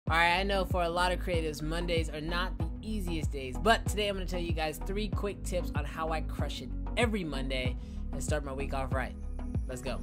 Alright, I know for a lot of creatives, Mondays are not the easiest days, but today I'm going to tell you guys 3 quick tips on how I crush it every Monday and start my week off right. Let's go.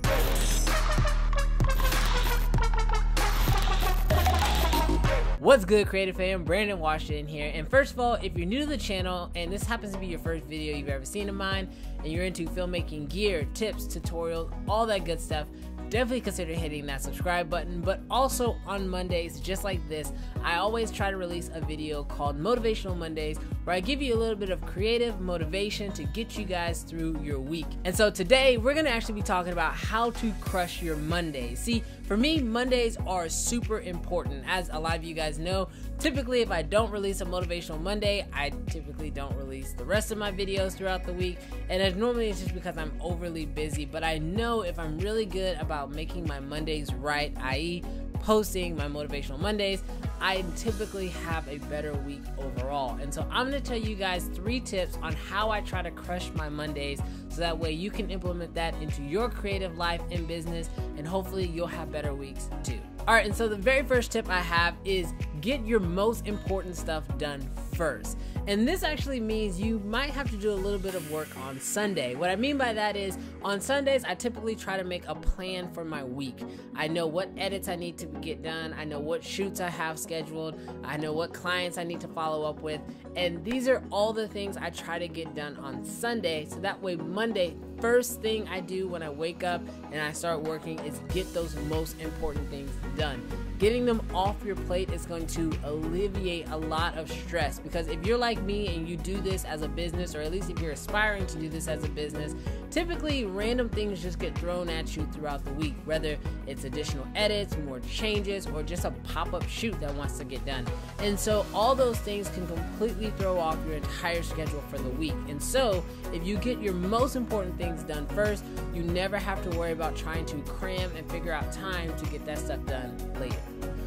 What's good, creative fam? Brandon Washington here. And first of all, if you're new to the channel and this happens to be your first video you've ever seen of mine and you're into filmmaking gear, tips, tutorials, all that good stuff, definitely consider hitting that subscribe button. But also on Mondays, just like this, I always try to release a video called Motivational Mondays, where I give you a little bit of creative motivation to get you guys through your week. And so today we're gonna actually be talking about how to crush your Mondays. See, for me, Mondays are super important. As a lot of you guys know, typically if I don't release a Motivational Monday, I typically don't release the rest of my videos throughout the week. And normally it's just because I'm overly busy, but I know if I'm really good about making my Mondays right, i.e. posting my Motivational Mondays, I typically have a better week overall. And so I'm going to tell you guys 3 tips on how I try to crush my Mondays, so that way you can implement that into your creative life and business, and hopefully you'll have better weeks too. Alright, and so the very first tip I have is get your most important stuff done first. And this actually means you might have to do a little bit of work on Sunday. What I mean by that is, on Sundays, I typically try to make a plan for my week. I know what edits I need to get done. I know what shoots I have scheduled. I know what clients I need to follow up with. And these are all the things I try to get done on Sunday. So that way Monday, first thing I do when I wake up and I start working is get those most important things done. Getting them off your plate is going to alleviate a lot of stress, because if you're like me and you do this as a business, or at least if you're aspiring to do this as a business, typically random things just get thrown at you throughout the week, whether it's additional edits, more changes, or just a pop-up shoot that wants to get done. And so all those things can completely throw off your entire schedule for the week. And so if you get your most important things done first, you never have to worry about trying to cram and figure out time to get that stuff done later.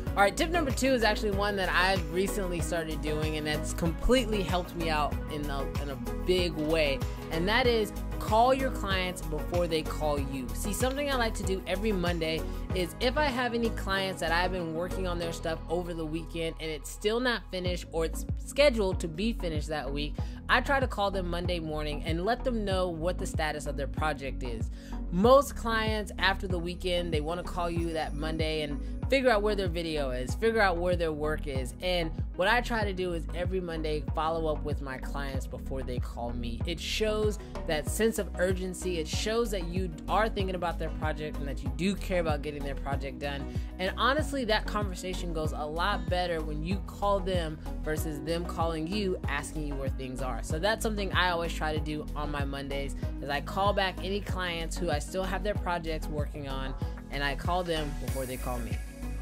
Alright, tip number 2 is actually one that I've recently started doing, and that's completely helped me out in a big way, and that is call your clients before they call you. See, something I like to do every Monday is, if I have any clients that I've been working on their stuff over the weekend and it's still not finished, or it's scheduled to be finished that week, I try to call them Monday morning and let them know what the status of their project is. Most clients after the weekend, they want to call you that Monday and figure out where their video is, figure out where their work is. And what I try to do is every Monday follow up with my clients before they call me. It shows that sense of urgency. It shows that you are thinking about their project and that you do care about getting their project done. And honestly, that conversation goes a lot better when you call them versus them calling you asking you where things are. So that's something I always try to do on my Mondays, is I call back any clients who I still have their projects working on, and I call them before they call me.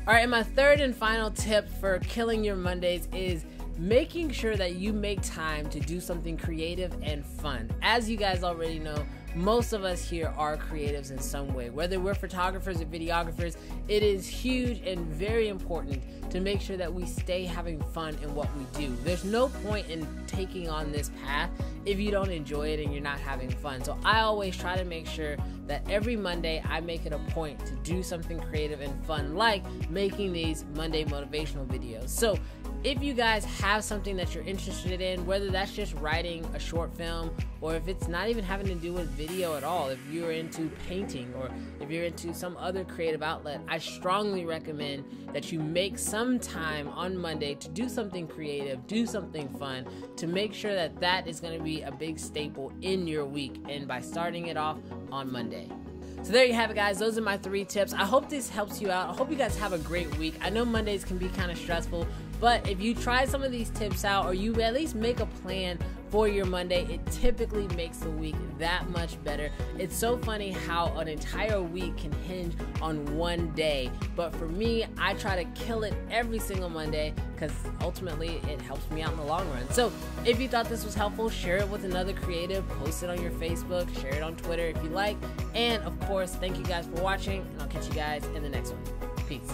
Alright, and my third and final tip for killing your Mondays is making sure that you make time to do something creative and fun. As you guys already know, most of us here are creatives in some way. Whether we're photographers or videographers, it is huge and very important to make sure that we stay having fun in what we do. There's no point in taking on this path if you don't enjoy it and you're not having fun. So I always try to make sure that every Monday I make it a point to do something creative and fun, like making these Monday motivational videos. So if you guys have something that you're interested in, whether that's just writing a short film, or if it's not even having to do with video at all, if you're into painting or if you're into some other creative outlet, I strongly recommend that you make some time on Monday to do something creative, do something fun, to make sure that that is going to be a big staple in your week, and by starting it off on Monday. So there you have it, guys. Those are my 3 tips. I hope this helps you out. I hope you guys have a great week. I know Mondays can be kind of stressful, but if you try some of these tips out, or you at least make a plan for your Monday, it typically makes the week that much better. It's so funny how an entire week can hinge on one day, but for me, I try to kill it every single Monday, because ultimately it helps me out in the long run. So if you thought this was helpful, share it with another creative, post it on your Facebook, share it on Twitter if you like, and of course, thank you guys for watching, and I'll catch you guys in the next one. Peace.